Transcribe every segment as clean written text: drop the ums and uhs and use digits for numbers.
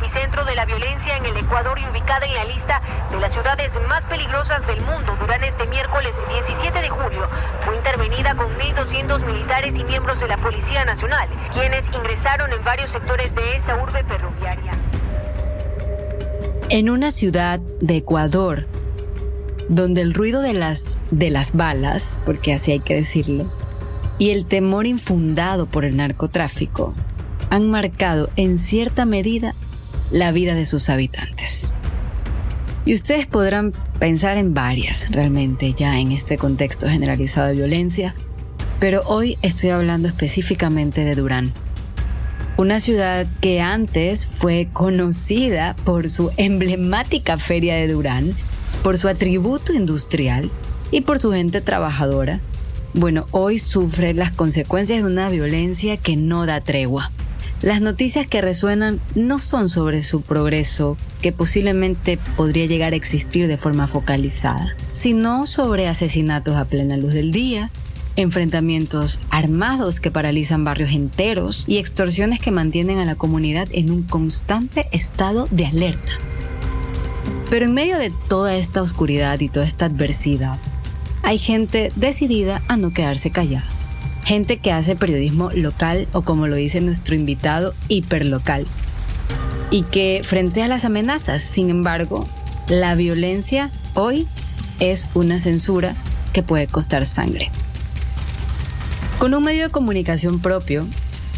epicentro de la violencia en el Ecuador y ubicada en la lista de las ciudades más peligrosas del mundo, Durán este miércoles 17 de julio fue intervenida con 1.200 militares y miembros de la Policía Nacional, quienes ingresaron en varios sectores de esta urbe ferroviaria. En una ciudad de Ecuador, donde el ruido de las balas, porque así hay que decirlo, y el temor infundado por el narcotráfico han marcado en cierta medida la vida de sus habitantes. Y ustedes podrán pensar en varias realmente ya en este contexto generalizado de violencia, pero hoy estoy hablando específicamente de Durán. Una ciudad que antes fue conocida por su emblemática Feria de Durán, por su atributo industrial y por su gente trabajadora. Bueno, hoy sufre las consecuencias de una violencia que no da tregua. Las noticias que resuenan no son sobre su progreso, que posiblemente podría llegar a existir de forma focalizada, sino sobre asesinatos a plena luz del día, enfrentamientos armados que paralizan barrios enteros y extorsiones que mantienen a la comunidad en un constante estado de alerta. Pero en medio de toda esta oscuridad y toda esta adversidad, hay gente decidida a no quedarse callada. Gente que hace periodismo local o, como lo dice nuestro invitado, hiperlocal. Y que frente a las amenazas, sin embargo, la violencia hoy es una censura que puede costar sangre. Con un medio de comunicación propio,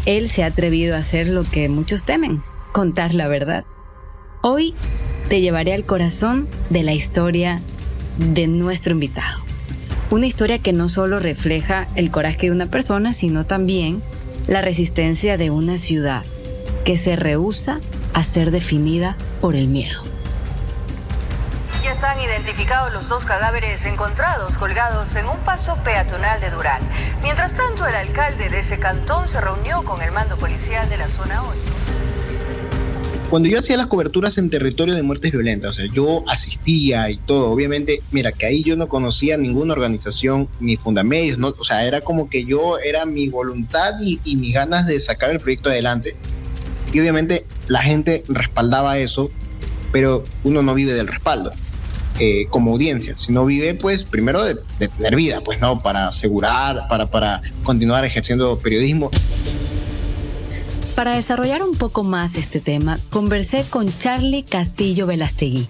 él se ha atrevido a hacer lo que muchos temen, contar la verdad. Hoy te llevaré al corazón de la historia de nuestro invitado. Una historia que no solo refleja el coraje de una persona, sino también la resistencia de una ciudad que se rehúsa a ser definida por el miedo. Ya están identificados los dos cadáveres encontrados colgados en un paso peatonal de Durán. Mientras tanto, el alcalde de ese cantón se reunió con el mando policial de la zona 8. Cuando yo hacía las coberturas en territorio de muertes violentas, o sea, yo asistía y todo, obviamente, mira, que ahí yo no conocía ninguna organización ni fundamedios, ¿no? O sea, era como que era mi voluntad y mis ganas de sacar el proyecto adelante. Y obviamente la gente respaldaba eso, pero uno no vive del respaldo como audiencia, sino vive, pues, primero de tener vida, pues, ¿no? Para asegurar, para continuar ejerciendo periodismo. Para desarrollar un poco más este tema, conversé con Charly Castillo Velastegui.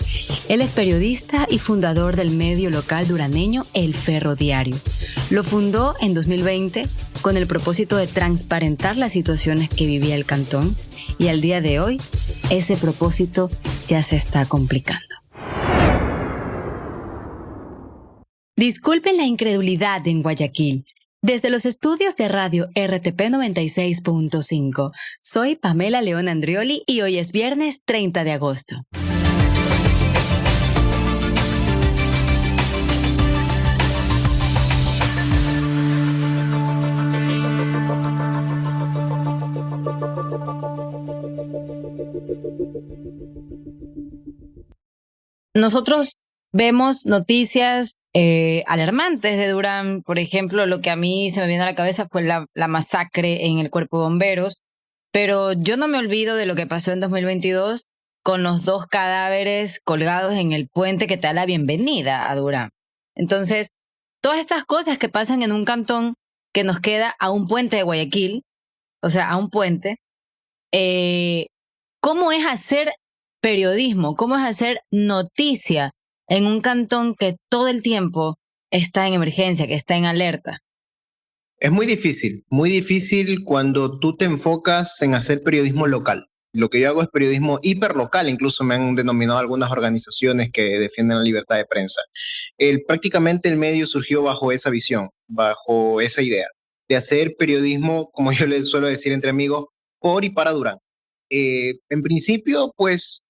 Él es periodista y fundador del medio local duraneño El Ferrodiario. Lo fundó en 2020 con el propósito de transparentar las situaciones que vivía el cantón, y al día de hoy ese propósito ya se está complicando. Disculpen la incredulidad en Guayaquil. Desde los estudios de radio RTP 96.5, soy Pamela León Andrioli y hoy es viernes 30 de agosto. Nosotros vemos noticias alarmantes de Durán. Por ejemplo, lo que a mí se me viene a la cabeza fue la masacre en el Cuerpo de Bomberos, pero yo no me olvido de lo que pasó en 2022 con los dos cadáveres colgados en el puente que te da la bienvenida a Durán. Entonces, todas estas cosas que pasan en un cantón que nos queda a un puente de Guayaquil, o sea, a un puente, ¿cómo es hacer periodismo? ¿Cómo es hacer noticia en un cantón que todo el tiempo está en emergencia, que está en alerta? Es muy difícil cuando tú te enfocas en hacer periodismo local. Lo que yo hago es periodismo hiperlocal, incluso me han denominado algunas organizaciones que defienden la libertad de prensa. Prácticamente el medio surgió bajo esa visión, bajo esa idea, de hacer periodismo, como yo les suelo decir entre amigos, por y para Durán. En principio, pues,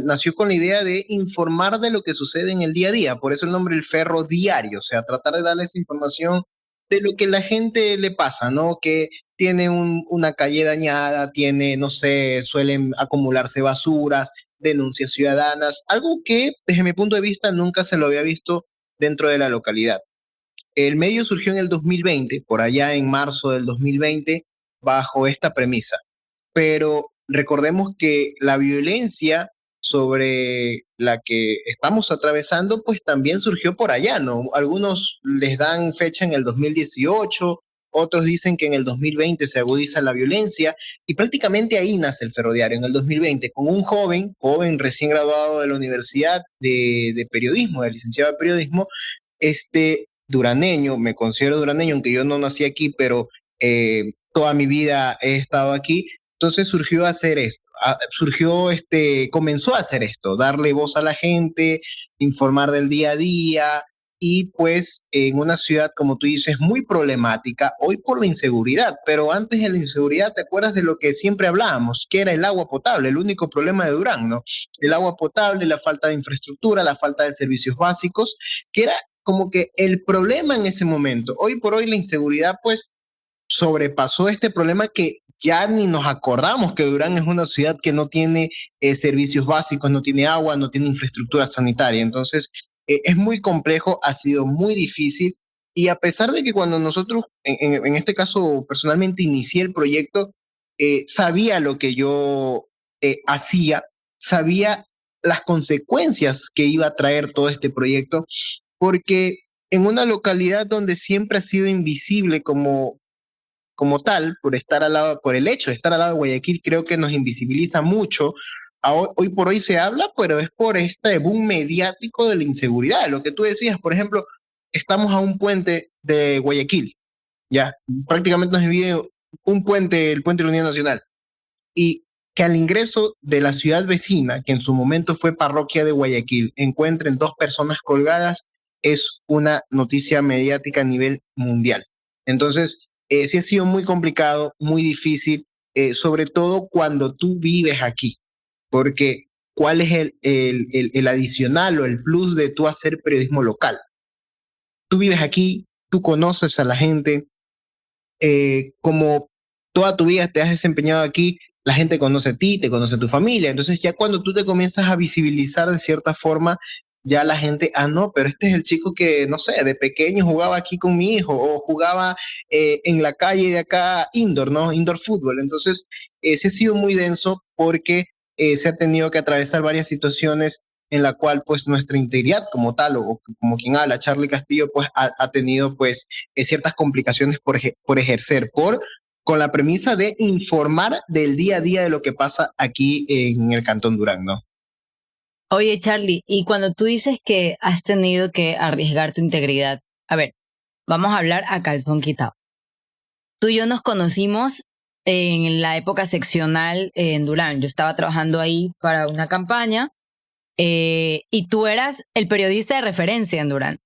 nació con la idea de informar de lo que sucede en el día a día, por eso el nombre El Ferrodiario, o sea, tratar de darles información de lo que la gente le pasa, ¿no? Que tiene una calle dañada, no sé, suelen acumularse basuras, denuncias ciudadanas, algo que desde mi punto de vista nunca se lo había visto dentro de la localidad. El medio surgió en el 2020, por allá en marzo del 2020, bajo esta premisa. Pero recordemos que la violencia sobre la que estamos atravesando, pues también surgió por allá, ¿no? Algunos les dan fecha en el 2018, otros dicen que en el 2020 se agudiza la violencia y prácticamente ahí nace el ferroviario, en el 2020, con un joven recién graduado de la Universidad de Periodismo, de licenciado de Periodismo, duraneño, me considero duraneño, aunque yo no nací aquí, pero toda mi vida he estado aquí. Entonces surgió a hacer esto, comenzó a hacer esto, darle voz a la gente, informar del día a día y pues en una ciudad, como tú dices, muy problemática, hoy por la inseguridad, pero antes de la inseguridad, ¿te acuerdas de lo que siempre hablábamos? Que era el agua potable, el único problema de Durán, ¿no? El agua potable, la falta de infraestructura, la falta de servicios básicos, que era como que el problema en ese momento. Hoy por hoy la inseguridad pues sobrepasó este problema que ya ni nos acordamos que Durán es una ciudad que no tiene servicios básicos, no tiene agua, no tiene infraestructura sanitaria. Entonces, es muy complejo, ha sido muy difícil. Y a pesar de que cuando nosotros, en este caso personalmente, inicié el proyecto, sabía lo que yo hacía, sabía las consecuencias que iba a traer todo este proyecto, porque en una localidad donde siempre ha sido invisible como tal, por estar al lado, por el hecho de estar al lado de Guayaquil, creo que nos invisibiliza mucho. Hoy por hoy se habla, pero es por este boom mediático de la inseguridad. Lo que tú decías, por ejemplo, estamos a un puente de Guayaquil, ya, prácticamente nos divide un puente, el puente de la Unión Nacional, y que al ingreso de la ciudad vecina, que en su momento fue parroquia de Guayaquil, encuentren dos personas colgadas, es una noticia mediática a nivel mundial. Entonces, sí ha sido muy complicado, muy difícil, sobre todo cuando tú vives aquí, porque ¿cuál es el adicional o el plus de tú hacer periodismo local? Tú vives aquí, tú conoces a la gente, como toda tu vida te has desempeñado aquí, la gente conoce a ti, te conoce a tu familia, entonces ya cuando tú te comienzas a visibilizar de cierta forma, ya la gente, no, pero este es el chico que, no sé, de pequeño jugaba aquí con mi hijo o jugaba en la calle de acá indoor, ¿no? Indoor fútbol. Entonces, sí ha sido muy denso porque se ha tenido que atravesar varias situaciones en la cual pues nuestra integridad como tal o como quien habla, Charlie Castillo, pues ha tenido pues ciertas complicaciones por ejercer, con la premisa de informar del día a día de lo que pasa aquí en el Cantón Durán, ¿no? Oye, Charlie, y cuando tú dices que has tenido que arriesgar tu integridad, a ver, vamos a hablar a calzón quitado. Tú y yo nos conocimos en la época seccional en Durán. Yo estaba trabajando ahí para una campaña y tú eras el periodista de referencia en Durán.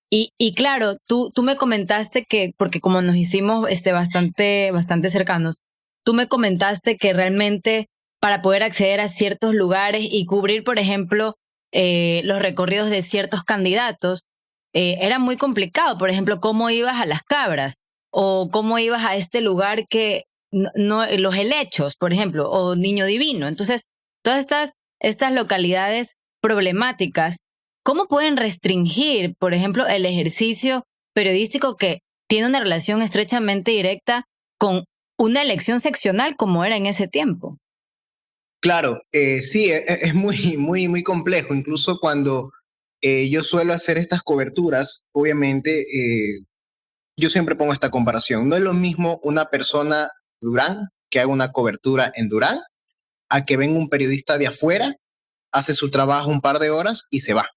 Y claro, tú me comentaste que, porque como nos hicimos bastante cercanos, tú me comentaste que realmente para poder acceder a ciertos lugares y cubrir, por ejemplo, los recorridos de ciertos candidatos, era muy complicado. Por ejemplo, cómo ibas a Las Cabras o cómo ibas a este lugar que los helechos, por ejemplo, o Niño Divino. Entonces, todas estas localidades problemáticas, ¿cómo pueden restringir, por ejemplo, el ejercicio periodístico que tiene una relación estrechamente directa con una elección seccional como era en ese tiempo? Claro, sí, es muy complejo. Incluso cuando yo suelo hacer estas coberturas, obviamente, yo siempre pongo esta comparación. No es lo mismo una persona de Durán que haga una cobertura en Durán a que venga un periodista de afuera, hace su trabajo un par de horas y se va.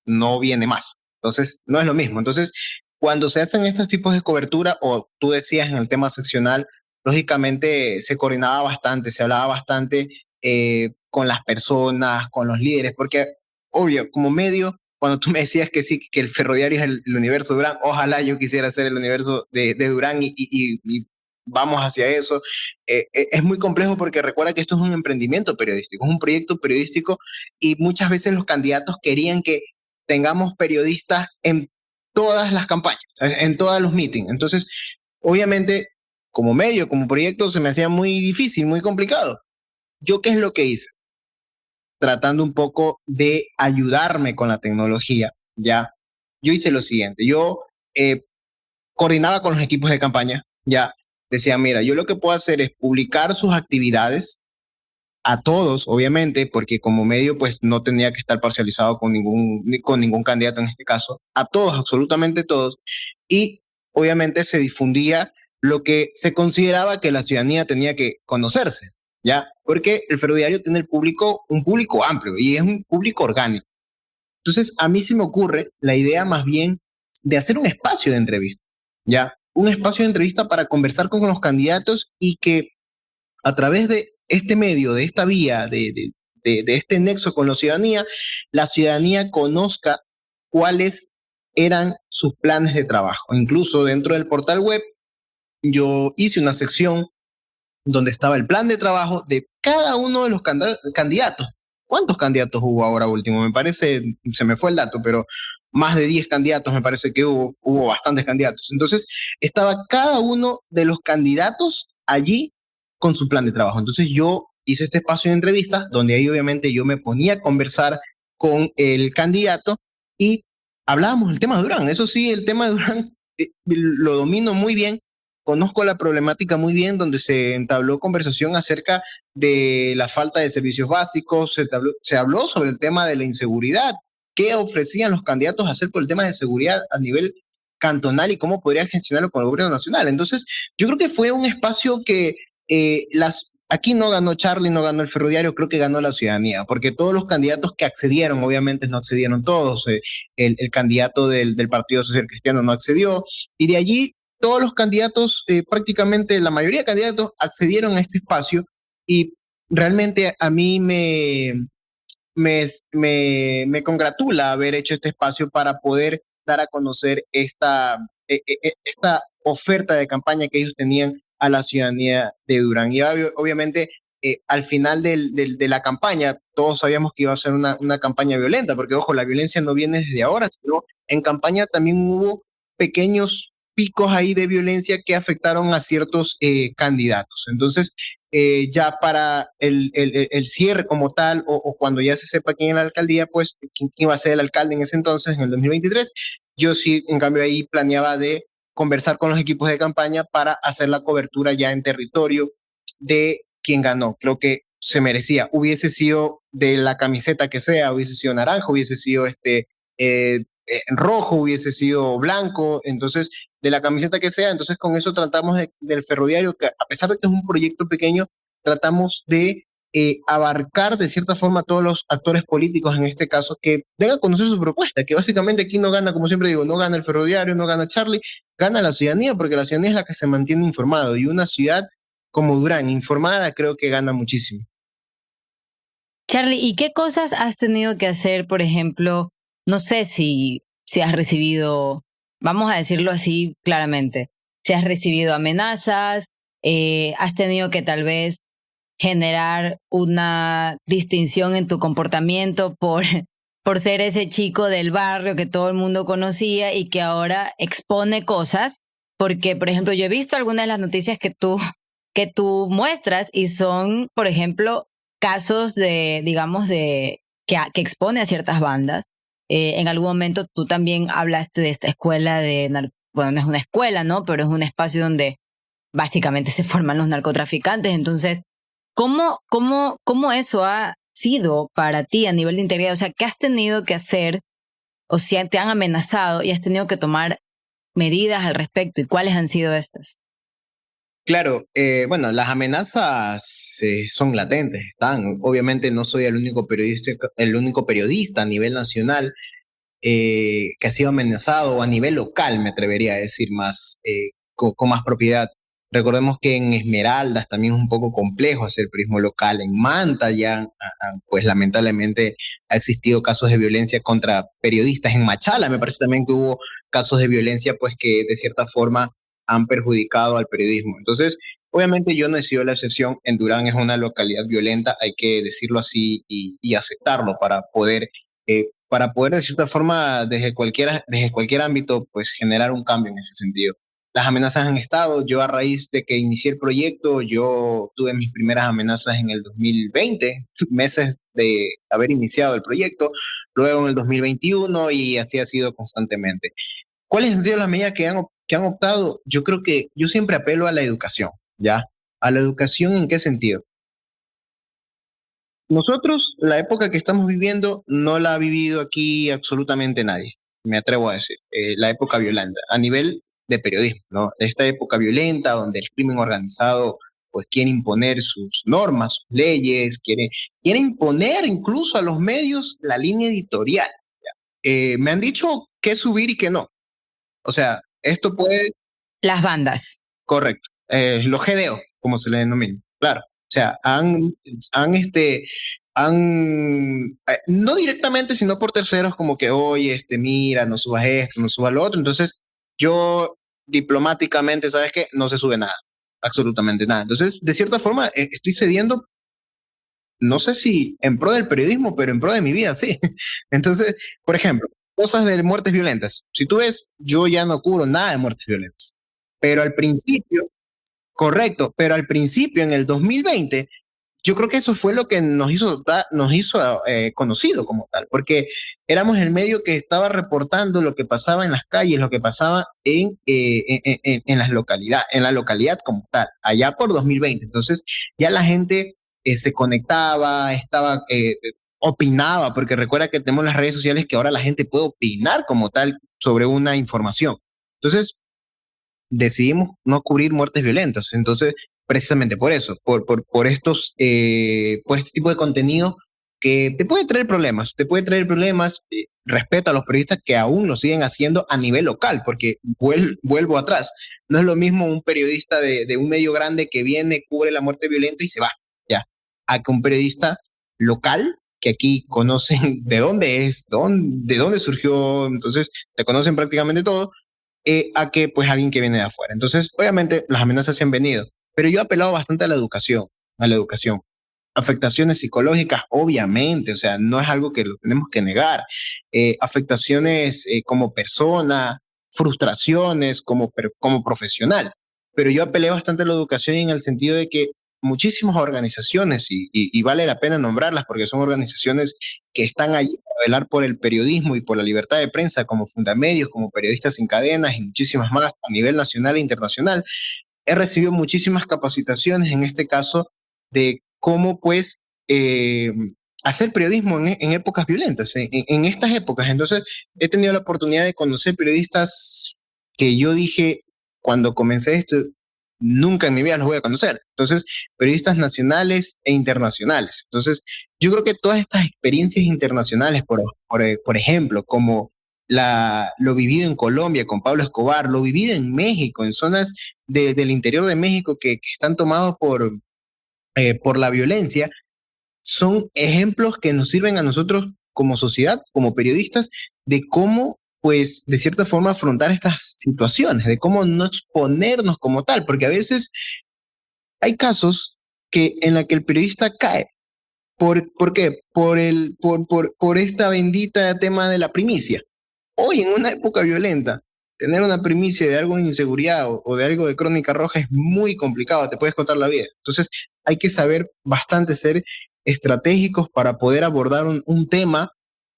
No viene más. Entonces, no es lo mismo. Entonces, cuando se hacen estos tipos de cobertura, o tú decías en el tema seccional, lógicamente se coordinaba bastante, se hablaba bastante con las personas, con los líderes, porque, obvio, como medio, cuando tú me decías que sí, que el ferroviario es el universo de Durán, ojalá yo quisiera ser el universo de Durán y vamos hacia eso. Es muy complejo porque recuerda que esto es un emprendimiento periodístico, es un proyecto periodístico y muchas veces los candidatos querían que tengamos periodistas en todas las campañas, en todos los meetings. Entonces, obviamente, como medio, como proyecto, se me hacía muy difícil, muy complicado. ¿Yo qué es lo que hice? Tratando un poco de ayudarme con la tecnología, ¿ya? Yo hice lo siguiente, yo coordinaba con los equipos de campaña, ¿ya? decían, mira, yo lo que puedo hacer es publicar sus actividades a todos, obviamente, porque como medio pues no tenía que estar parcializado con ningún candidato en este caso, a todos, absolutamente todos, y obviamente se difundía lo que se consideraba que la ciudadanía tenía que conocerse, ¿ya? Porque el ferroviario tiene un público amplio y es un público orgánico. Entonces, a mí se me ocurre la idea más bien de hacer un espacio de entrevista, ¿ya? Un espacio de entrevista para conversar con los candidatos y que a través de este medio, de esta vía, de este nexo con la ciudadanía conozca cuáles eran sus planes de trabajo. Incluso dentro del portal web, yo hice una sección donde estaba el plan de trabajo de cada uno de los candidatos. ¿Cuántos candidatos hubo ahora último? Me parece, se me fue el dato, pero más de 10 candidatos me parece que hubo bastantes candidatos. Entonces, estaba cada uno de los candidatos allí con su plan de trabajo. Entonces, yo hice este espacio de entrevistas donde ahí obviamente yo me ponía a conversar con el candidato y hablábamos del tema de Durán. Eso sí, el tema de Durán lo domino muy bien. Conozco la problemática muy bien, donde se entabló conversación acerca de la falta de servicios básicos, se habló sobre el tema de la inseguridad, qué ofrecían los candidatos a hacer por el tema de seguridad a nivel cantonal y cómo podrían gestionarlo con el gobierno nacional. Entonces, yo creo que fue un espacio que aquí no ganó Charlie, no ganó el ferroviario, creo que ganó la ciudadanía, porque todos los candidatos que accedieron, obviamente no accedieron todos, el candidato del Partido Social Cristiano no accedió, y de allí todos los candidatos, prácticamente la mayoría de candidatos accedieron a este espacio y realmente a mí me congratula haber hecho este espacio para poder dar a conocer esta oferta de campaña que ellos tenían a la ciudadanía de Durán. Y obviamente al final de la campaña todos sabíamos que iba a ser una campaña violenta, porque ojo, la violencia no viene desde ahora, sino en campaña también hubo pequeños picos ahí de violencia que afectaron a ciertos candidatos. Entonces, ya para el cierre como tal, o cuando ya se sepa quién era la alcaldía, pues quién iba a ser el alcalde en ese entonces, en el 2023, yo sí, en cambio, ahí planeaba de conversar con los equipos de campaña para hacer la cobertura ya en territorio de quién ganó. Creo que se merecía. Hubiese sido de la camiseta que sea, hubiese sido naranja, hubiese sido rojo, hubiese sido blanco, entonces de la camiseta que sea. Entonces con eso tratamos del ferroviario, que a pesar de que es un proyecto pequeño, tratamos de abarcar de cierta forma a todos los actores políticos, en este caso, que den a conocer su propuesta, que básicamente aquí no gana, como siempre digo, no gana el ferroviario, no gana Charlie, gana la ciudadanía, porque la ciudadanía es la que se mantiene informado, y una ciudad como Durán, informada, creo que gana muchísimo. Charlie, ¿y qué cosas has tenido que hacer, por ejemplo? No sé si has recibido, vamos a decirlo así claramente, si has recibido amenazas, has tenido que tal vez generar una distinción en tu comportamiento por ser ese chico del barrio que todo el mundo conocía y que ahora expone cosas, porque, por ejemplo, yo he visto algunas de las noticias que tú muestras y son, por ejemplo, casos digamos, que expone a ciertas bandas. En algún momento tú también hablaste de esta escuela bueno, no es una escuela, ¿no? Pero es un espacio donde básicamente se forman los narcotraficantes. Entonces, ¿cómo eso ha sido para ti a nivel de integridad? O sea, ¿qué has tenido que hacer? O sea, te han amenazado y has tenido que tomar medidas al respecto. ¿Y cuáles han sido estas? Claro, bueno, las amenazas son latentes, están. Obviamente no soy el único periodista a nivel nacional que ha sido amenazado, o a nivel local, me atrevería a decir más, con más propiedad. Recordemos que en Esmeraldas también es un poco complejo hacer periodismo local. En Manta ya, pues lamentablemente ha existido casos de violencia contra periodistas. En Machala me parece también que hubo casos de violencia, pues que de cierta forma han perjudicado al periodismo. Entonces, obviamente yo no he sido la excepción. En Durán es una localidad violenta, hay que decirlo así y aceptarlo para poder de cierta forma desde cualquier ámbito pues generar un cambio en ese sentido. Las amenazas han estado. Yo a raíz de que inicié el proyecto, yo tuve mis primeras amenazas en el 2020, meses de haber iniciado el proyecto, luego en el 2021 y así ha sido constantemente. ¿Cuáles han sido las medidas que han optado, yo creo que yo siempre apelo a la educación, ¿ya? ¿A la educación en qué sentido? Nosotros, la época que estamos viviendo, no la ha vivido aquí absolutamente nadie, me atrevo a decir. La época violenta, a nivel de periodismo, ¿no? Esta época violenta donde el crimen organizado pues quiere imponer sus normas, sus leyes, quiere imponer incluso a los medios la línea editorial. Me han dicho qué subir y qué no. O sea, esto puede... Las bandas. Correcto. Los GDO, como se le denomina. Claro. O sea, no directamente, sino por terceros, como que, oye, mira, no subas esto, no subas lo otro. Entonces, yo diplomáticamente, ¿sabes qué? No se sube nada, absolutamente nada. Entonces, de cierta forma, estoy cediendo, no sé si en pro del periodismo, pero en pro de mi vida, sí. Entonces, por ejemplo, cosas de muertes violentas. Si tú ves, yo ya no cubro nada de muertes violentas. Pero al principio, correcto, pero al principio, en el 2020, yo creo que eso fue lo que nos hizo conocido como tal, porque éramos el medio que estaba reportando lo que pasaba en las calles, lo que pasaba en en la localidad como tal, allá por 2020. Entonces ya la gente se conectaba, opinaba, porque recuerda que tenemos las redes sociales que ahora la gente puede opinar como tal sobre una información. Entonces, decidimos no cubrir muertes violentas. Entonces, precisamente por eso, por este tipo de contenido que te puede traer problemas, respeto a los periodistas que aún lo siguen haciendo a nivel local, porque vuelvo atrás, no es lo mismo un periodista de un medio grande que viene, cubre la muerte violenta y se va, ya, a que un periodista local que aquí conocen de dónde es, de dónde surgió, entonces te conocen prácticamente todo, a que pues alguien que viene de afuera. Entonces, obviamente las amenazas se han venido, pero yo he apelado bastante a la educación. Afectaciones psicológicas, obviamente, o sea, no es algo que lo tenemos que negar. Afectaciones como persona, frustraciones como profesional. Pero yo apelé bastante a la educación en el sentido de que muchísimas organizaciones, y vale la pena nombrarlas porque son organizaciones que están allí para velar por el periodismo y por la libertad de prensa, como Fundamedios, como Periodistas Sin Cadenas y muchísimas más a nivel nacional e internacional. He recibido muchísimas capacitaciones, en este caso, de cómo pues hacer periodismo en épocas violentas, en estas épocas. Entonces, he tenido la oportunidad de conocer periodistas que yo dije, cuando comencé esto, nunca en mi vida los voy a conocer. Entonces, periodistas nacionales e internacionales. Entonces, yo creo que todas estas experiencias internacionales, por ejemplo, como lo vivido en Colombia con Pablo Escobar, lo vivido en México, en zonas del interior de México que están tomados por la violencia, son ejemplos que nos sirven a nosotros como sociedad, como periodistas, de cómo, pues, de cierta forma afrontar estas situaciones, de cómo no exponernos como tal, porque a veces hay casos en la que el periodista cae. ¿Por qué? Por esta bendita tema de la primicia. Hoy, en una época violenta, tener una primicia de algo de inseguridad o de algo de crónica roja es muy complicado, te puedes contar la vida. Entonces, hay que saber bastante ser estratégicos para poder abordar un tema,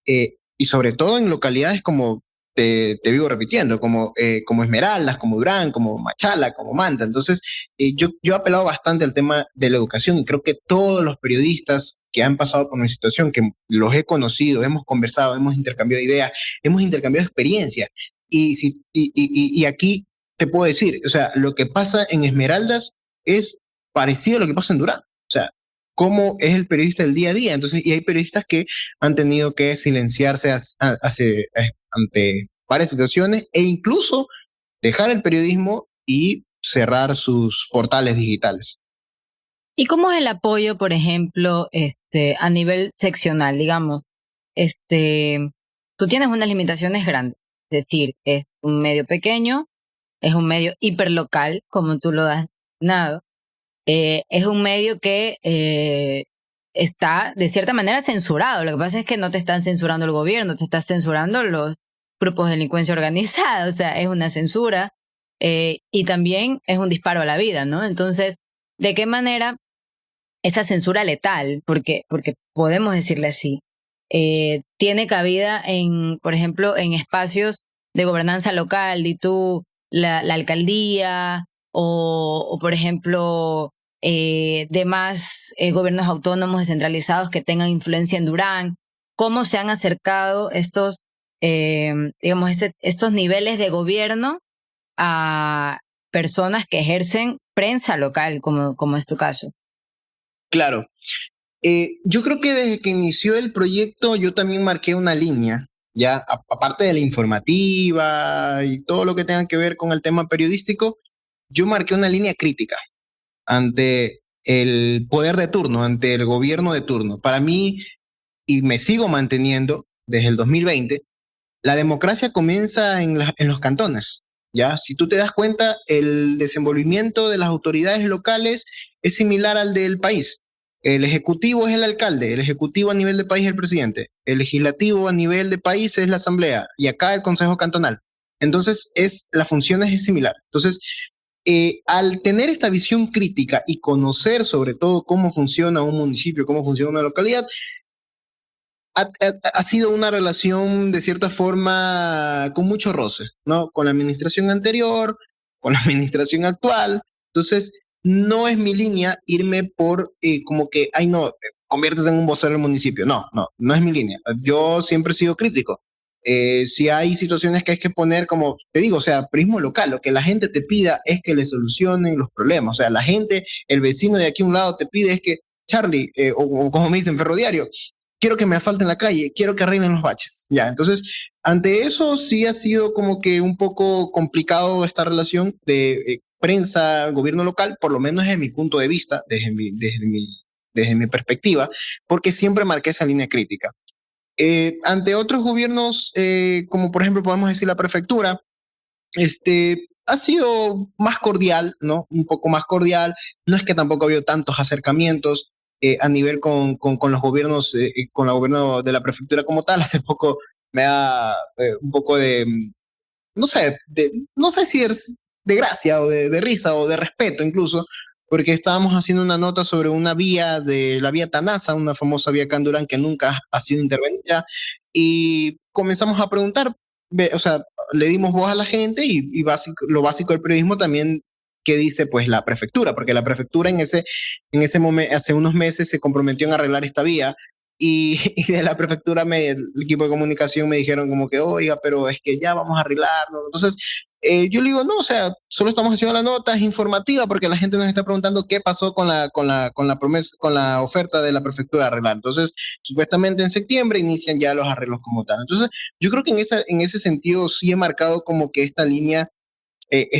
y sobre todo en localidades como, te vivo repitiendo, como Esmeraldas, como Durán, como Machala, como Manta. Entonces, yo he apelado bastante al tema de la educación y creo que todos los periodistas que han pasado por mi situación, que los he conocido, hemos conversado, hemos intercambiado ideas, hemos intercambiado experiencias. Y aquí te puedo decir, o sea, lo que pasa en Esmeraldas es parecido a lo que pasa en Durán. O sea, cómo es el periodista del día a día. Entonces, y hay periodistas que han tenido que silenciarse ante varias situaciones e incluso dejar el periodismo y cerrar sus portales digitales. ¿Y cómo es el apoyo, por ejemplo, a nivel seccional, digamos? Tú tienes unas limitaciones grandes, es decir, es un medio pequeño, es un medio hiperlocal, como tú lo has dado. Es un medio que está de cierta manera censurado. Lo que pasa es que no te están censurando el gobierno, te está censurando los grupos de delincuencia organizada. O sea, es una censura y también es un disparo a la vida, ¿no? Entonces, ¿de qué manera esa censura letal, porque podemos decirle así, tiene cabida por ejemplo, en espacios de gobernanza local, y tú la alcaldía o, por ejemplo, demás gobiernos autónomos descentralizados que tengan influencia en Durán? ¿Cómo se han acercado estos estos niveles de gobierno a personas que ejercen prensa local, como es tu caso? Claro. Yo creo que desde que inició el proyecto yo también marqué una línea, ya aparte de la informativa y todo lo que tenga que ver con el tema periodístico, yo marqué una línea crítica ante el poder de turno, ante el gobierno de turno. Para mí, y me sigo manteniendo desde el 2020, la democracia comienza en los cantones. ¿Ya? Si tú te das cuenta, el desenvolvimiento de las autoridades locales es similar al del país. El ejecutivo es el alcalde, el ejecutivo a nivel de país es el presidente, el legislativo a nivel de país es la asamblea y acá el consejo cantonal. Entonces, la función es similar. Entonces, al tener esta visión crítica y conocer sobre todo cómo funciona un municipio, cómo funciona una localidad, ha sido una relación de cierta forma con mucho roce, ¿no? Con la administración anterior, con la administración actual. Entonces, no es mi línea irme por como que, ay no, conviértete en un vocero del municipio. No, no, no es mi línea. Yo siempre he sido crítico. Si hay situaciones que hay que poner, como te digo, o sea, prismo local, lo que la gente te pida es que le solucionen los problemas. O sea, la gente, el vecino de aquí a un lado te pide es que, Charlie, o como me dicen, ferroviario, quiero que me asfalten la calle, quiero que arreglen los baches. Ya, entonces, ante eso sí ha sido como que un poco complicado esta relación de prensa, gobierno local, por lo menos desde mi punto de vista, desde mi perspectiva, porque siempre marqué esa línea crítica. Ante otros gobiernos, como por ejemplo podemos decir la prefectura, ha sido más cordial, ¿no? Un poco más cordial. No es que tampoco ha habido tantos acercamientos a nivel con los gobiernos, con el gobierno de la prefectura como tal. Hace poco me da un poco de, no sé si es de gracia o de risa o de respeto incluso, porque estábamos haciendo una nota sobre una vía de la vía Tanasa, una famosa vía Candurán que nunca ha sido intervenida, y comenzamos a preguntar, o sea, le dimos voz a la gente y lo básico del periodismo también que dice pues la prefectura, porque la prefectura en ese momento, hace unos meses se comprometió en arreglar esta vía y de la prefectura, el equipo de comunicación me dijeron como que, oiga, pero es que ya vamos a arreglarlo. Entonces, yo le digo, no, o sea, solo estamos haciendo la nota, es informativa porque la gente nos está preguntando qué pasó con la promesa, con la oferta de la prefectura de arreglar. Entonces, supuestamente en septiembre inician ya los arreglos como tal. Entonces, yo creo que en ese sentido sí he marcado como que esta línea de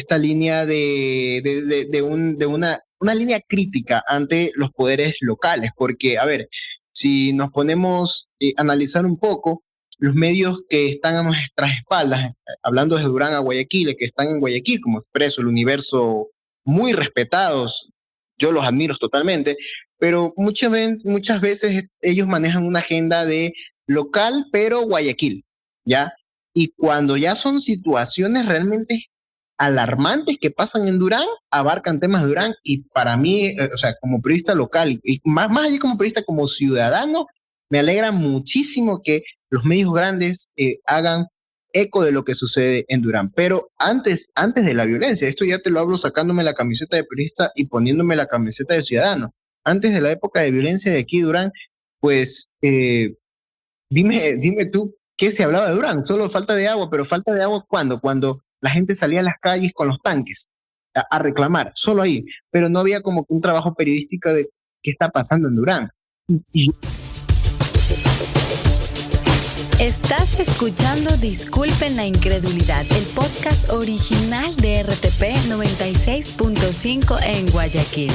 una línea crítica ante los poderes locales, porque, a ver, si nos ponemos a analizar un poco, los medios que están a nuestras espaldas, hablando de Durán a Guayaquil, que están en Guayaquil, como Expreso, El Universo, muy respetados, yo los admiro totalmente, pero muchas veces ellos manejan una agenda de local, pero Guayaquil, ¿ya? Y cuando ya son situaciones realmente alarmantes que pasan en Durán, abarcan temas de Durán y para mí, o sea, como periodista local y más allá como periodista, como ciudadano, me alegra muchísimo que los medios grandes hagan eco de lo que sucede en Durán. Pero antes de la violencia, esto ya te lo hablo sacándome la camiseta de periodista y poniéndome la camiseta de ciudadano. Antes de la época de violencia de aquí Durán, pues dime tú, ¿qué se hablaba de Durán? Solo falta de agua, pero falta de agua ¿cuándo? Cuando la gente salía a las calles con los tanques a reclamar, solo ahí, pero no había como un trabajo periodístico de qué está pasando en Durán. Y Estás escuchando Disculpen la Incredulidad, el podcast original de RTP 96.5 en Guayaquil.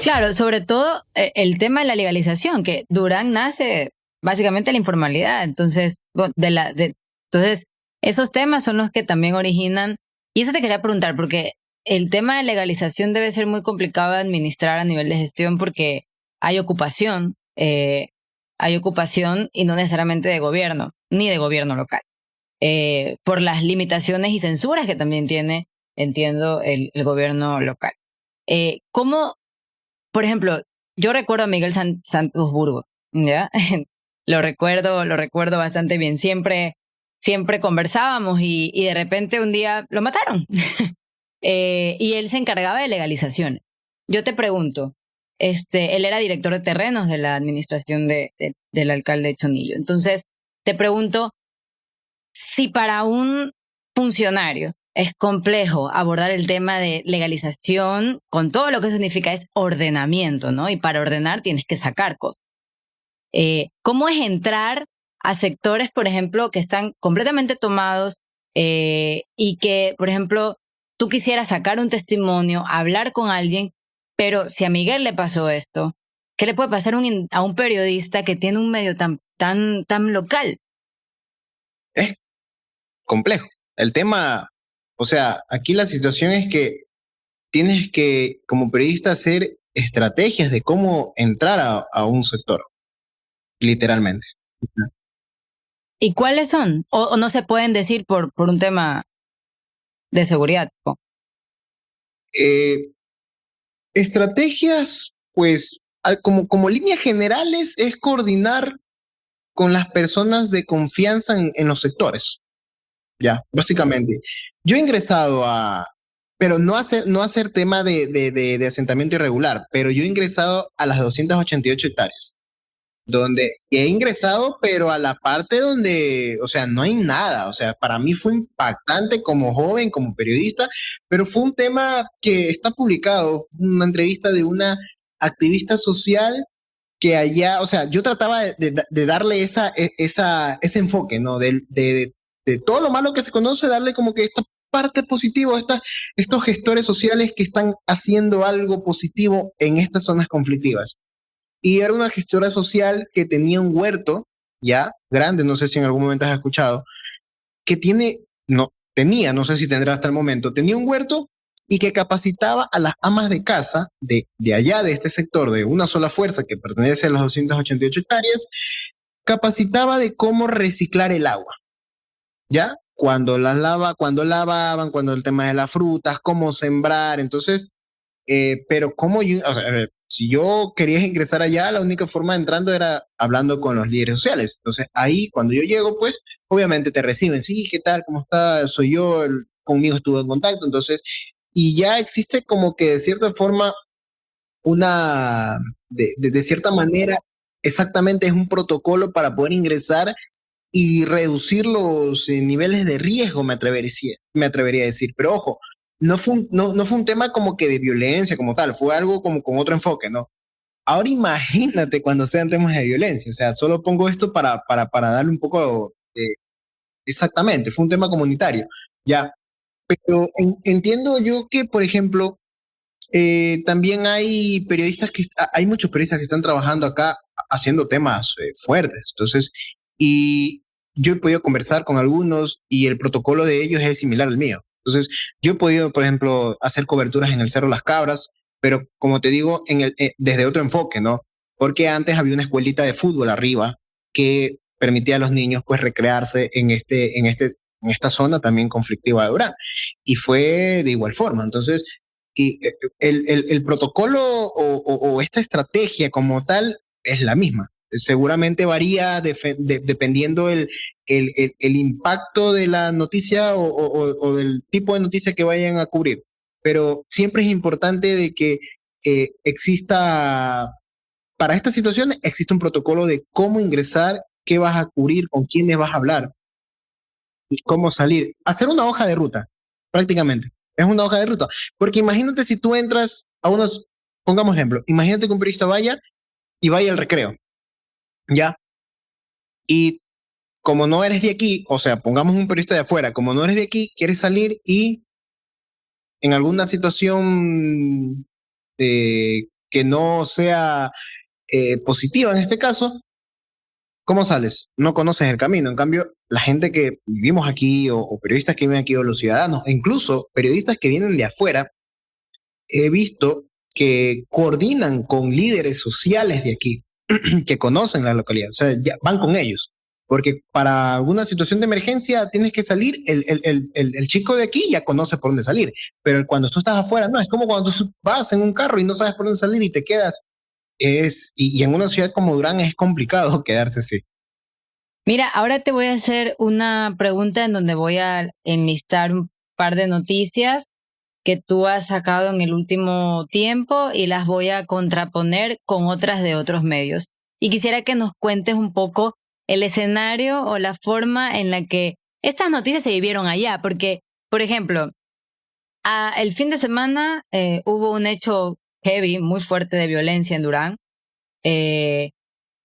Claro, sobre todo el tema de la legalización, que Durán nace básicamente de la informalidad, entonces, entonces esos temas son los que también originan, y eso te quería preguntar, porque el tema de legalización debe ser muy complicado de administrar a nivel de gestión porque hay ocupación y no necesariamente de gobierno, ni de gobierno local, por las limitaciones y censuras que también tiene, entiendo, el gobierno local. ¿Cómo, por ejemplo, yo recuerdo a Miguel Santos Burgos, ¿ya? Lo recuerdo bastante bien. Siempre siempre conversábamos y de repente un día lo mataron. Y él se encargaba de legalización. Yo te pregunto, él era director de terrenos de la administración del alcalde de Chonillo. Entonces, te pregunto, si para un funcionario es complejo abordar el tema de legalización, con todo lo que significa es ordenamiento, ¿no? Y para ordenar tienes que sacar cosas. ¿Cómo es entrar a sectores, por ejemplo, que están completamente tomados y que, por ejemplo, tú quisieras sacar un testimonio, hablar con alguien, pero si a Miguel le pasó esto, ¿qué le puede pasar a un periodista que tiene un medio tan local? Es complejo. El tema, o sea, aquí la situación es que tienes que, como periodista, hacer estrategias de cómo entrar a un sector, literalmente. ¿Y cuáles son? ¿O no se pueden decir por un tema de seguridad? Estrategias, pues, como líneas generales, es coordinar con las personas de confianza en los sectores. Ya, básicamente. Yo he ingresado pero no hacer tema de asentamiento irregular, pero yo he ingresado a las 288 hectáreas, donde he ingresado, pero a la parte donde, o sea, no hay nada. O sea, para mí fue impactante como joven, como periodista, pero fue un tema que está publicado, una entrevista de una activista social que allá, o sea, yo trataba de darle ese enfoque, ¿no? De todo lo malo que se conoce, darle como que esta parte positiva, estos gestores sociales que están haciendo algo positivo en estas zonas conflictivas. Y era una gestora social que tenía un huerto, ya, grande, no sé si en algún momento has escuchado, que no sé si tendrá hasta el momento, tenía un huerto y que capacitaba a las amas de casa de allá, de este sector, de una sola fuerza que pertenece a las 288 hectáreas, capacitaba de cómo reciclar el agua, ¿ya? Cuando lavaban, cuando el tema de las frutas, cómo sembrar, entonces, pero cómo yo, o sea, si yo quería ingresar allá, la única forma de entrando era hablando con los líderes sociales. Entonces, ahí, cuando yo llego, pues, obviamente te reciben, sí, ¿qué tal? ¿Cómo está? Soy yo, conmigo estuvo en contacto, entonces, y ya existe como que de cierta forma de cierta manera, exactamente es un protocolo para poder ingresar y reducir los niveles de riesgo, me atrevería a decir. Pero ojo, no fue un tema como que de violencia como tal, fue algo como con otro enfoque, ¿no? Ahora imagínate cuando sean temas de violencia, o sea, solo pongo esto para darle un poco, exactamente, fue un tema comunitario, ya. Pero entiendo yo que, por ejemplo, también hay muchos periodistas que están trabajando acá haciendo temas fuertes. Entonces, y yo he podido conversar con algunos y el protocolo de ellos es similar al mío. Entonces, yo he podido, por ejemplo, hacer coberturas en el Cerro Las Cabras, pero como te digo, desde otro enfoque, ¿no? Porque antes había una escuelita de fútbol arriba que permitía a los niños pues recrearse en esta zona también conflictiva de Durán. Y fue de igual forma. Entonces, y el protocolo o esta estrategia como tal es la misma. Seguramente varía dependiendo el impacto de la noticia o del tipo de noticia que vayan a cubrir. Pero siempre es importante de que para estas situaciones existe un protocolo de cómo ingresar, qué vas a cubrir, con quiénes vas a hablar y cómo salir. Hacer una hoja de ruta, prácticamente. Es una hoja de ruta. Porque imagínate si tú entras pongamos ejemplo, imagínate que un periodista vaya al recreo, ¿ya? Y como no eres de aquí, o sea, pongamos un periodista de afuera, como no eres de aquí, quieres salir y en alguna situación que no sea positiva en este caso, ¿cómo sales? No conoces el camino. En cambio, la gente que vivimos aquí o periodistas que viven aquí o los ciudadanos, e incluso periodistas que vienen de afuera, he visto que coordinan con líderes sociales de aquí que conocen la localidad, o sea, ya van con ellos. Porque para alguna situación de emergencia tienes que salir, el chico de aquí ya conoce por dónde salir, pero cuando tú estás afuera, no, es como cuando tú vas en un carro y no sabes por dónde salir y te quedas, y en una ciudad como Durán es complicado quedarse así. Mira, ahora te voy a hacer una pregunta en donde voy a enlistar un par de noticias que tú has sacado en el último tiempo y las voy a contraponer con otras de otros medios. Y quisiera que nos cuentes un poco el escenario o la forma en la que estas noticias se vivieron allá, porque, por ejemplo, el fin de semana hubo un hecho heavy, muy fuerte de violencia en Durán. eh,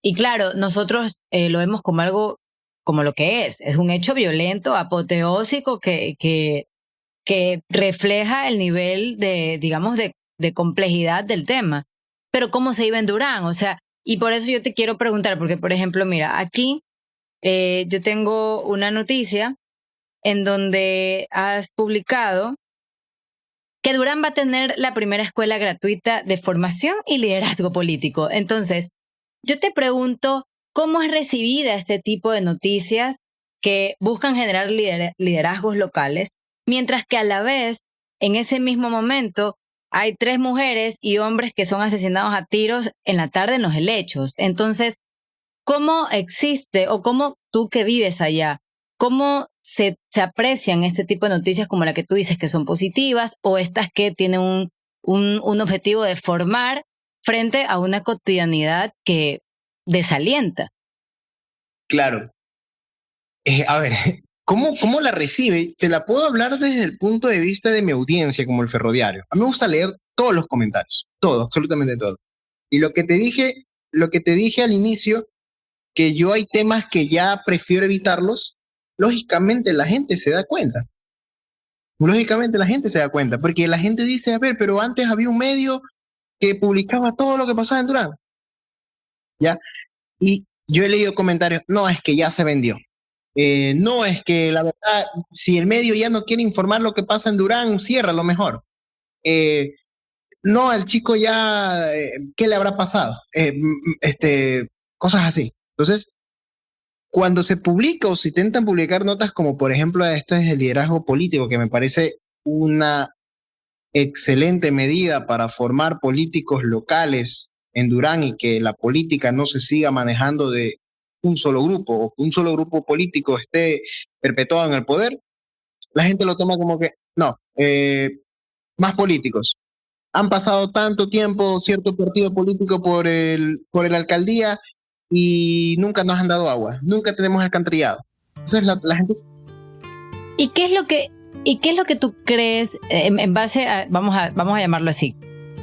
y claro, nosotros lo vemos como algo, como lo que es un hecho violento, apoteósico, que refleja el nivel de, digamos, de complejidad del tema. Pero ¿cómo se iba en Durán? O sea, y por eso yo te quiero preguntar, porque por ejemplo, mira, aquí yo tengo una noticia en donde has publicado que Durán va a tener la primera escuela gratuita de formación y liderazgo político. Entonces, yo te pregunto, ¿cómo es recibida este tipo de noticias que buscan generar liderazgos locales, mientras que a la vez, en ese mismo momento, hay 3 mujeres y hombres que son asesinados a tiros en la tarde en los helechos? Entonces, ¿cómo existe o cómo tú que vives allá, cómo se aprecian este tipo de noticias como la que tú dices que son positivas o estas que tienen un objetivo de formar frente a una cotidianidad que desalienta? Claro. A ver, ¿cómo la recibe? Te la puedo hablar desde el punto de vista de mi audiencia como el ferroviario. A mí me gusta leer todos los comentarios, todo, absolutamente todo. Y lo que te dije al inicio, que yo hay temas que ya prefiero evitarlos, lógicamente la gente se da cuenta. Lógicamente la gente se da cuenta, porque la gente dice, a ver, pero antes había un medio que publicaba todo lo que pasaba en Durán, ¿ya? Y yo he leído comentarios, no, es que ya se vendió. No, es que la verdad, si el medio ya no quiere informar lo que pasa en Durán, cierra lo mejor. No, al chico ya, ¿qué le habrá pasado? Cosas así. Entonces, cuando se publica o se intentan publicar notas como por ejemplo esta es el liderazgo político, que me parece una excelente medida para formar políticos locales en Durán y que la política no se siga manejando de un solo grupo o que un solo grupo político esté perpetuado en el poder, la gente lo toma como que no, más políticos. Han pasado tanto tiempo cierto partido político por el alcaldía y nunca nos han dado agua, nunca tenemos alcantarillado. Entonces la gente... ¿Y qué es lo que tú crees en base a, vamos a llamarlo así,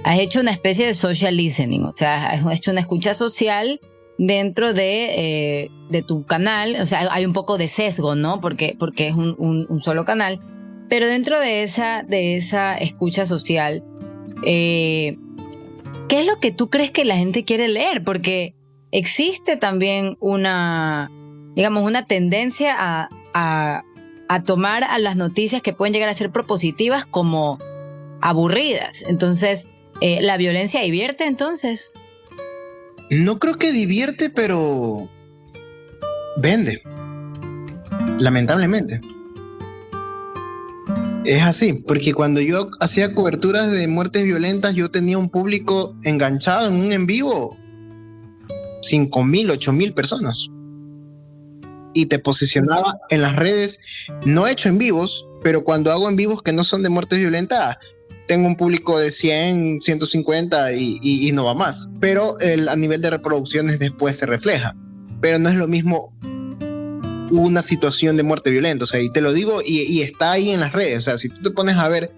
has hecho una especie de social listening, o sea, has hecho una escucha social dentro de tu canal, o sea, hay un poco de sesgo, ¿no? Porque es un solo canal, pero dentro de esa escucha social, ¿qué es lo que tú crees que la gente quiere leer? Porque existe también una tendencia a tomar a las noticias que pueden llegar a ser propositivas como aburridas. Entonces, ¿la violencia divierte entonces? No creo que divierte, pero vende. Lamentablemente. Es así, porque cuando yo hacía coberturas de muertes violentas, yo tenía un público enganchado en un en vivo, 5,000, 8,000 personas. Y te posicionaba en las redes, no he hecho en vivos, pero cuando hago en vivos que no son de muertes violentas, tengo un público de 100, 150 y no va más. Pero a nivel de reproducciones después se refleja. Pero no es lo mismo una situación de muerte violenta. O sea, y te lo digo y está ahí en las redes. O sea, si tú te pones a ver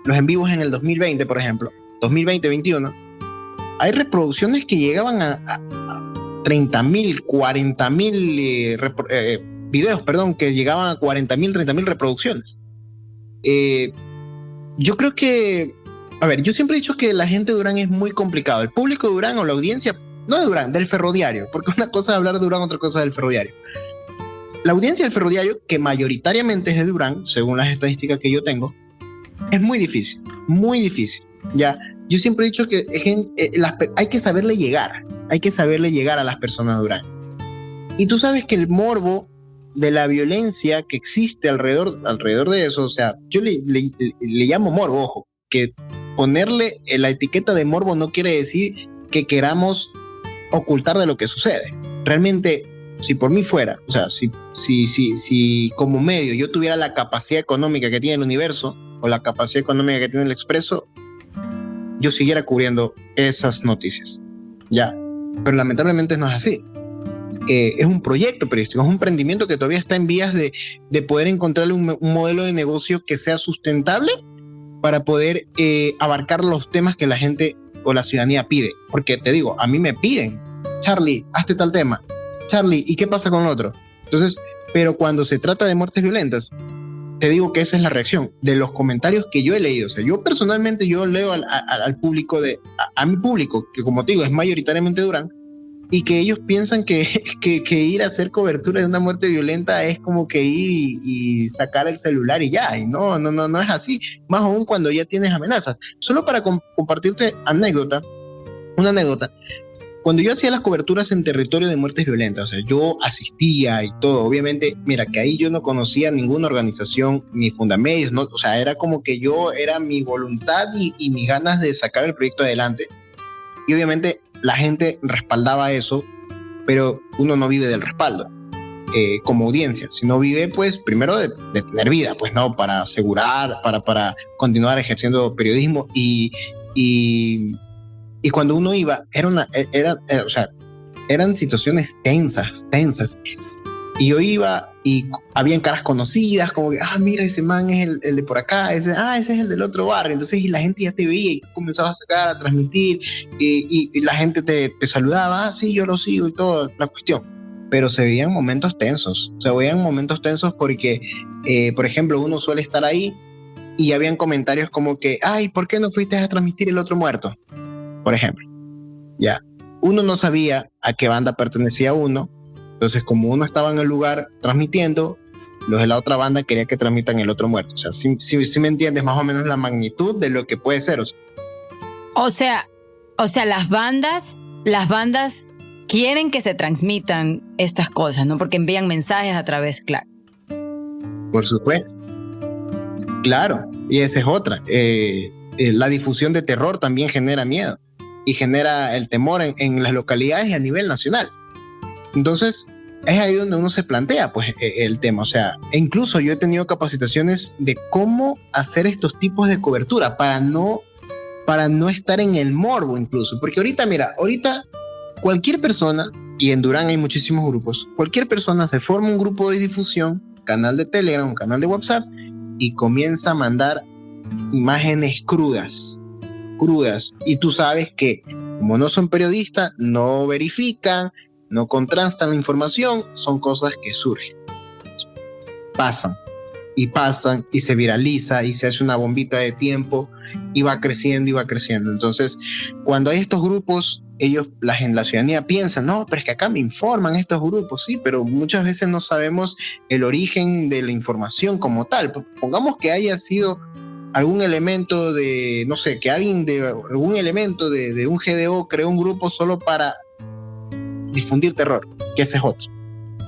los en vivos en el 2020, por ejemplo, 2020-21, hay reproducciones que llegaban a 30,000, 40,000 videos, que llegaban a 40,000, 30,000 reproducciones. Yo creo que, a ver, yo siempre he dicho que la gente de Durán es muy complicado. El público de Durán o la audiencia, no de Durán, del ferroviario, porque una cosa es hablar de Durán, otra cosa es del ferroviario. La audiencia del ferroviario, que mayoritariamente es de Durán, según las estadísticas que yo tengo, es muy difícil, ya. Yo siempre he dicho que hay que saberle llegar a las personas de Durán. Y tú sabes que el morbo de la violencia que existe alrededor de eso, o sea, yo le llamo morbo, ojo, que ponerle la etiqueta de morbo no quiere decir que queramos ocultar de lo que sucede. Realmente si por mí fuera, o sea, si como medio yo tuviera la capacidad económica que tiene el Universo o la capacidad económica que tiene el Expreso, yo siguiera cubriendo esas noticias, ya. Pero lamentablemente no es así. Es un proyecto periodístico, es un emprendimiento que todavía está en vías de poder encontrarle un modelo de negocio que sea sustentable para poder abarcar los temas que la gente o la ciudadanía pide. Porque te digo, a mí me piden, Charlie, hazte tal tema. Charlie, ¿y qué pasa con el otro? Entonces, pero cuando se trata de muertes violentas, te digo que esa es la reacción de los comentarios que yo he leído. O sea, yo personalmente yo leo al público a mi público, que como te digo, es mayoritariamente Durán, y que ellos piensan que ir a hacer cobertura de una muerte violenta es como que ir y sacar el celular y ya. Y no es así. Más aún cuando ya tienes amenazas. Solo para compartirte una anécdota. Cuando yo hacía las coberturas en territorio de muertes violentas, o sea, yo asistía y todo, obviamente, mira, que ahí yo no conocía ninguna organización ni Fundamedios, ¿no? O sea, era como que era mi voluntad y mis ganas de sacar el proyecto adelante. Y obviamente la gente respaldaba eso, pero uno no vive del respaldo como audiencia, sino vive, pues, primero de tener vida, pues, ¿no? Para asegurar, para continuar ejerciendo periodismo y cuando uno iba, o sea, eran situaciones tensas. Y yo iba y habían caras conocidas, como que, mira, ese man es el de por acá, ese es el del otro barrio. Entonces, y la gente ya te veía y tú comenzabas a sacar, a transmitir, y la gente te saludaba, sí, yo lo sigo y toda la cuestión. Pero se veían momentos tensos. Porque, por ejemplo, uno suele estar ahí y habían comentarios como que, ¿por qué no fuiste a transmitir el otro muerto? Por ejemplo, ya, uno no sabía a qué banda pertenecía uno, entonces como uno estaba en el lugar transmitiendo, los de la otra banda querían que transmitan el otro muerto. O sea, si me entiendes más o menos la magnitud de lo que puede ser. O sea, las bandas quieren que se transmitan estas cosas, ¿no? Porque envían mensajes a través, claro. Por supuesto. Claro, y esa es otra. La difusión de terror también genera miedo y genera el temor en las localidades y a nivel nacional. Entonces, es ahí donde uno se plantea pues el tema. O sea, incluso yo he tenido capacitaciones de cómo hacer estos tipos de cobertura para no estar en el morbo incluso. Porque ahorita cualquier persona, y en Durán hay muchísimos grupos, cualquier persona se forma un grupo de difusión, canal de Telegram, un canal de WhatsApp, y comienza a mandar imágenes crudas. Y tú sabes que como no son periodistas, no verifican, no contrastan la información, son cosas que surgen. Pasan y se viraliza y se hace una bombita de tiempo y va creciendo. Entonces, cuando hay estos grupos, la ciudadanía piensa, no, pero es que acá me informan estos grupos, sí, pero muchas veces no sabemos el origen de la información como tal. Pongamos que haya sido algún elemento de, no sé, que algún elemento de un GDO creó un grupo solo para difundir terror, que ese es otro.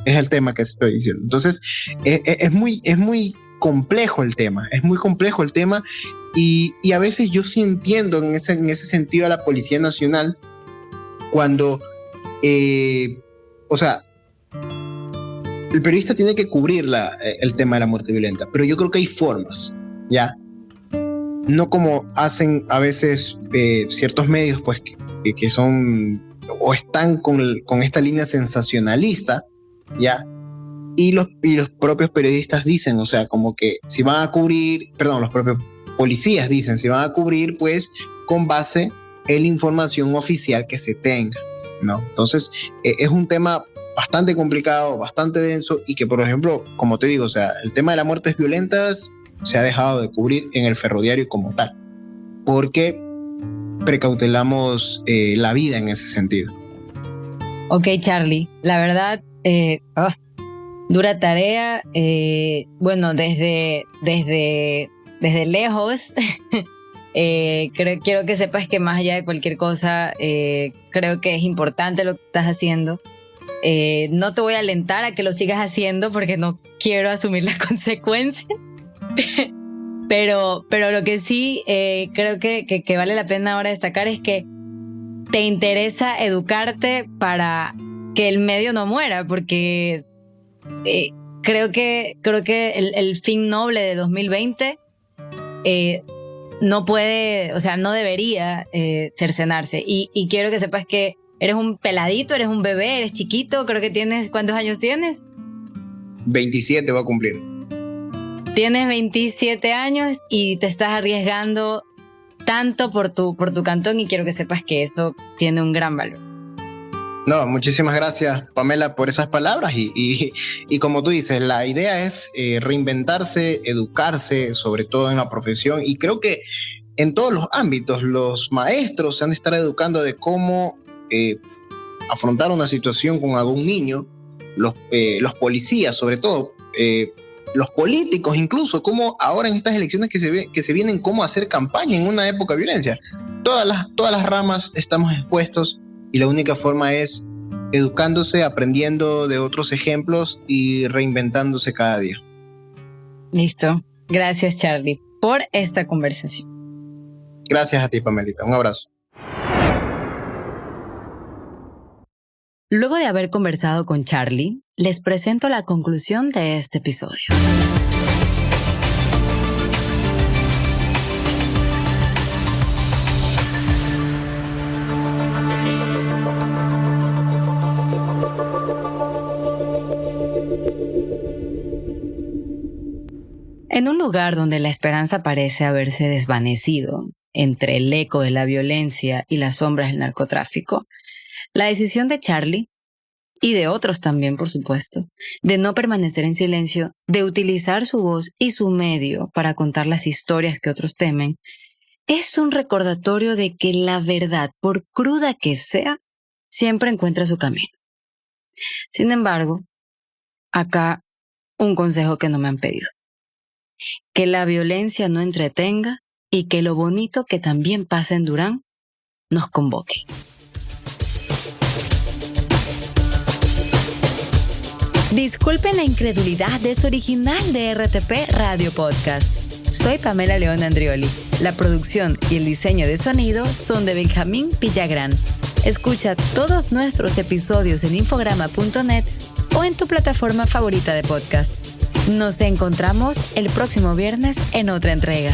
Es el tema que estoy diciendo. Entonces, es muy complejo el tema, y a veces yo sí entiendo en ese sentido a la Policía Nacional cuando, o sea, el periodista tiene que cubrir el tema de la muerte violenta, pero yo creo que hay formas, ¿ya? No como hacen a veces ciertos medios, pues, que son o están con esta línea sensacionalista, ¿ya? Y los propios periodistas dicen, o sea, como que si van a cubrir, los propios policías dicen, si van a cubrir, pues, con base en la información oficial que se tenga, ¿no? Entonces, es un tema bastante complicado, bastante denso, y que, por ejemplo, como te digo, o sea, el tema de las muertes violentas se ha dejado de cubrir en el ferroviario como tal, porque precautelamos la vida en ese sentido. Ok, Charlie, la verdad, dura tarea. Bueno, desde lejos, quiero que sepas que más allá de cualquier cosa, creo que es importante lo que estás haciendo. No te voy a alentar a que lo sigas haciendo porque no quiero asumir las consecuencias. Pero lo que sí creo que vale la pena ahora destacar es que te interesa educarte para el medio no muera, porque creo que el fin noble de 2020 no puede, o sea, no debería cercenarse. Y quiero que sepas que eres un peladito, eres un bebé, eres chiquito, creo que tienes, ¿cuántos años tienes? 27 va a cumplir. Tienes 27 años y te estás arriesgando tanto por tu cantón, y quiero que sepas que esto tiene un gran valor. No, muchísimas gracias, Pamela, por esas palabras y como tú dices, la idea es reinventarse, educarse, sobre todo en la profesión, y creo que en todos los ámbitos los maestros se han de estar educando de cómo afrontar una situación con algún niño, los policías sobre todo, los políticos incluso, cómo ahora en estas elecciones que se vienen, cómo hacer campaña en una época de violencia. Todas las ramas estamos expuestos, y la única forma es educándose, aprendiendo de otros ejemplos y reinventándose cada día. Listo. Gracias, Charlie, por esta conversación. Gracias a ti, Pamelita. Un abrazo. Luego de haber conversado con Charlie, les presento la conclusión de este episodio. En un lugar donde la esperanza parece haberse desvanecido entre el eco de la violencia y las sombras del narcotráfico, la decisión de Charlie, y de otros también, por supuesto, de no permanecer en silencio, de utilizar su voz y su medio para contar las historias que otros temen, es un recordatorio de que la verdad, por cruda que sea, siempre encuentra su camino. Sin embargo, acá un consejo que no me han pedido: que la violencia no entretenga y que lo bonito que también pasa en Durán nos convoque. Disculpen la incredulidad, es original de RTP Radio Podcast. Soy Pamela León Andrioli. La producción y el diseño de sonido son de Benjamín Villagrán. Escucha todos nuestros episodios en infograma.net o en tu plataforma favorita de podcast. Nos encontramos el próximo viernes en otra entrega.